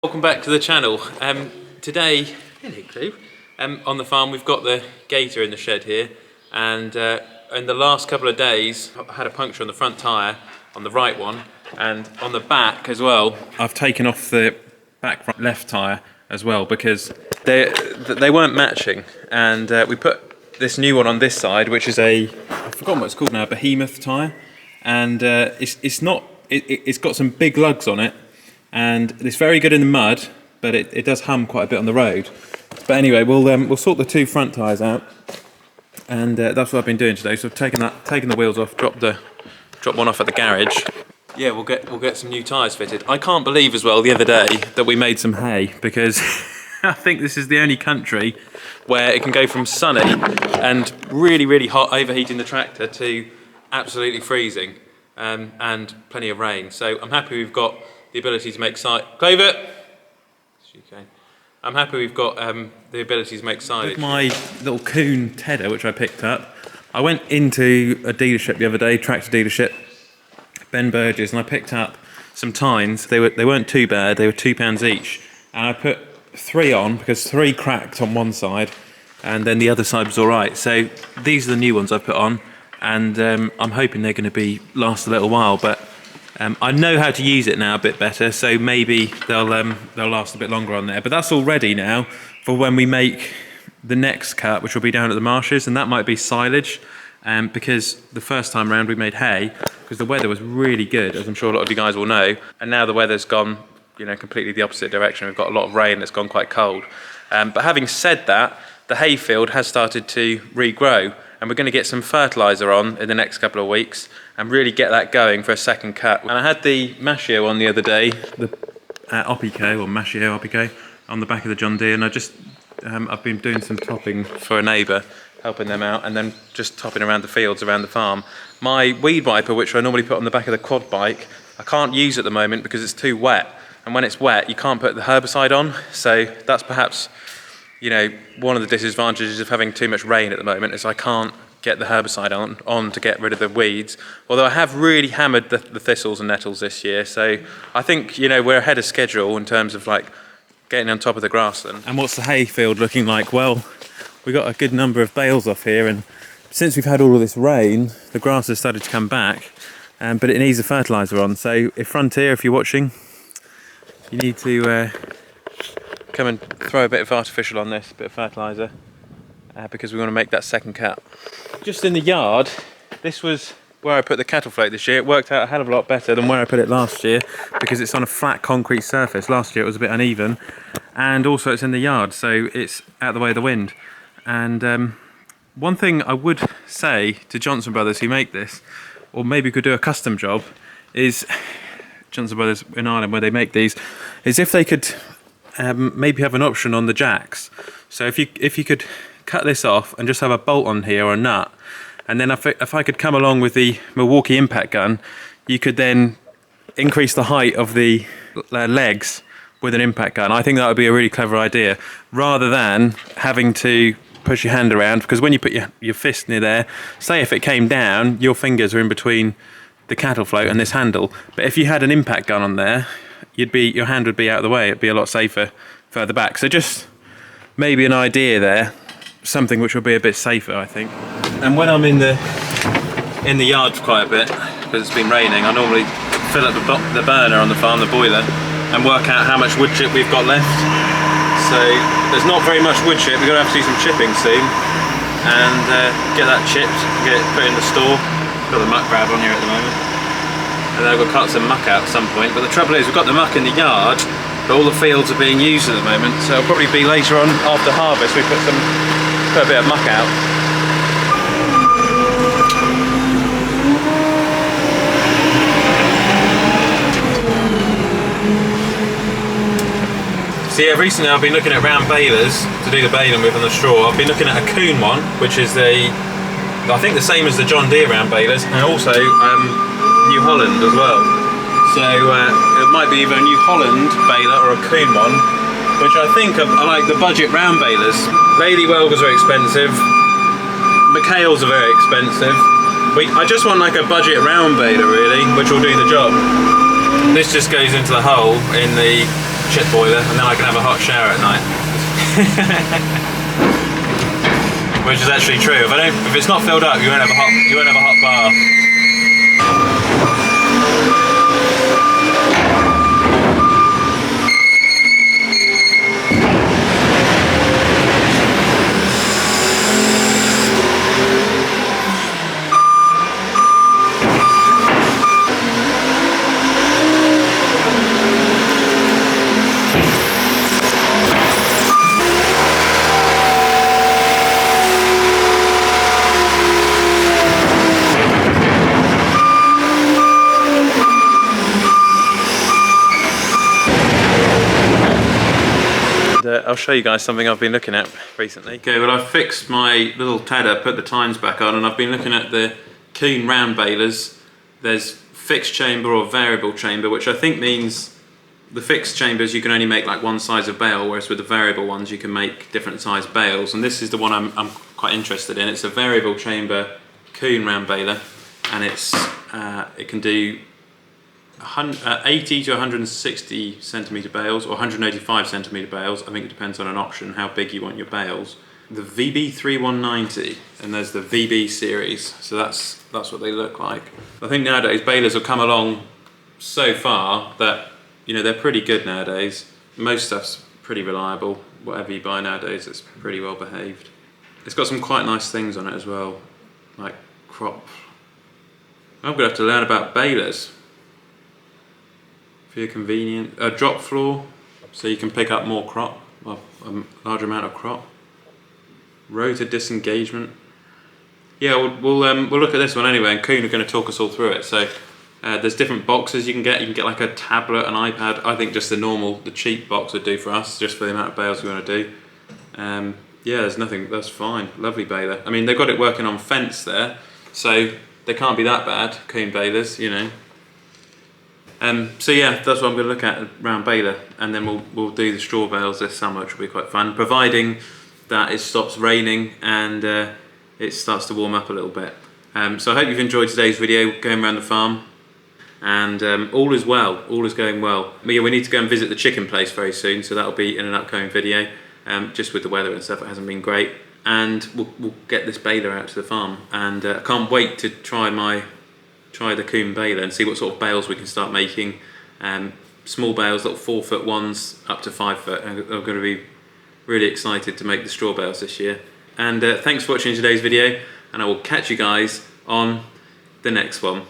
Welcome back to the channel. Today, on the farm we've got the Gator in the shed here, and in the last couple of days I had a puncture on the front tyre, on the right one, and on the back as well. I've taken off the back front left tyre as well because they weren't matching, and we put this new one on this side, which is I've forgotten what it's called now, behemoth tyre, and it's got some big lugs on it. And it's very good in the mud, but it does hum quite a bit on the road. But anyway, we'll sort the two front tyres out, and that's what I've been doing today. So I've taken the wheels off, dropped one off at the garage. Yeah, we'll get some new tyres fitted. I can't believe as well the other day that we made some hay, because I think this is the only country where it can go from sunny and really, really hot, overheating the tractor, to absolutely freezing and plenty of rain. So I'm happy we've got the ability to make silage. Clover! I'm happy we've got the ability to make silage. With my little Coon Tedder, which I picked up, I went into a dealership the other day, tractor dealership, Ben Burgess, and I picked up some tines. They weren't too bad, they were £2 each. And I put 3 on, because 3 cracked on one side, and then the other side was alright. So these are the new ones I've put on, and I'm hoping they're going to last a little while, but I know how to use it now a bit better, so maybe they'll last a bit longer on there. But that's all ready now for when we make the next cut, which will be down at the marshes, and that might be silage, because the first time around we made hay, because the weather was really good, as I'm sure a lot of you guys will know, and now the weather's gone, completely the opposite direction. We've got a lot of rain, it's gone quite cold. But having said that, the hay field has started to regrow, and we're going to get some fertiliser on in the next couple of weeks and really get that going for a second cut. And I had the Mashio on the other day, the Opico, or Mashio Opico, on the back of the John Deere, and I've been doing some topping for a neighbour, helping them out, and then just topping around the fields around the farm. My weed wiper, which I normally put on the back of the quad bike, I can't use at the moment because it's too wet, and when it's wet you can't put the herbicide on, so that's perhaps one of the disadvantages of having too much rain at the moment, is I can't get the herbicide on to get rid of the weeds. Although I have really hammered the thistles and nettles this year, so I think we're ahead of schedule in terms of getting on top of the grassland. And what's the hay field looking like? Well, we got a good number of bales off here, and since we've had all of this rain, the grass has started to come back, but it needs a fertiliser on. So Frontier, if you're watching, you need to come and throw a bit of artificial on this, a bit of fertiliser, because we want to make that second cut. Just in the yard, this was where I put the cattle float this year. It worked out a hell of a lot better than where I put it last year, because it's on a flat concrete surface. Last year it was a bit uneven, and also it's in the yard, so it's out of the way of the wind. And one thing I would say to Johnson Brothers who make this, or maybe could do a custom job, is Johnson Brothers in Ireland, where they make these, is if they could maybe have an option on the jacks. So if you could cut this off and just have a bolt on here or a nut, and then if I could come along with the Milwaukee impact gun, you could then increase the height of the legs with an impact gun. I think that would be a really clever idea, rather than having to push your hand around, because when you put your fist near there, say if it came down, your fingers are in between the cattle float and this handle. But if you had an impact gun on there, your hand would be out of the way. It'd be a lot safer further back. So just maybe an idea there, something which will be a bit safer, I think. And when I'm in the yard for quite a bit, because it's been raining, I normally fill up the burner on the farm, the boiler, and work out how much wood chip we've got left. So there's not very much wood chip. We're going to have to do some chipping soon, and get that chipped, get it put in the store. Got the muck grab on here at the moment, and then I've got to cut some muck out at some point. But the trouble is, we've got the muck in the yard, but all the fields are being used at the moment, so it'll probably be later on after harvest we put a bit of muck out. So yeah, recently I've been looking at round balers to do the baling with on the straw. I've been looking at a Coon one, which is I think the same as the John Deere round balers, and also New Holland as well. So it might be either a New Holland baler or a Coon one, which I think are like the budget round balers. Lady Welgers are expensive, McHale's are very expensive. I just want like a budget round baler really, which will do the job. This just goes into the hole in the chip boiler, and then I can have a hot shower at night. Which is actually true. If it's not filled up, you won't have a hot bath. I'll show you guys something I've been looking at recently. Okay, well I've fixed my little tedder, put the tines back on, and I've been looking at the Kuhn round balers. There's fixed chamber or variable chamber, which I think means the fixed chambers you can only make like one size of bale, whereas with the variable ones you can make different size bales. And this is the one I'm quite interested in. It's a variable chamber Kuhn round baler, and it can do 80 to 160 centimetre bales, or 185 centimetre bales. I think it depends on an option how big you want your bales. The VB3190, and there's the VB series, so that's what they look like. I think nowadays balers have come along so far that, you know, they're pretty good nowadays. Most stuff's pretty reliable. Whatever you buy nowadays, it's pretty well behaved. It's got some quite nice things on it as well, like crop. I'm gonna have to learn about balers. For your convenient, a drop floor, so you can pick up more crop, well, a large amount of crop. Rotor disengagement. Yeah, we'll look at this one anyway, and Kuhn are going to talk us all through it. So there's different boxes you can get. You can get like a tablet, an iPad. I think just the cheap box would do for us, just for the amount of bales we want to do. Yeah, there's nothing. That's fine. Lovely baler. I mean, they've got it working on fence there, so they can't be that bad. Kuhn balers, you know. So yeah, that's what I'm going to look at round baler, and then we'll do the straw bales this summer, which will be quite fun, providing that it stops raining and it starts to warm up a little bit. So I hope you've enjoyed today's video going around the farm, and all is well, all is going well. But yeah, we need to go and visit the chicken place very soon, so that'll be in an upcoming video. Just with the weather and stuff, it hasn't been great, and we'll get this baler out to the farm, and I can't wait to try the Kuhn baler and see what sort of bales we can start making. Small bales, little 4 foot ones up to 5 foot. I'm going to be really excited to make the straw bales this year. And thanks for watching today's video, and I will catch you guys on the next one.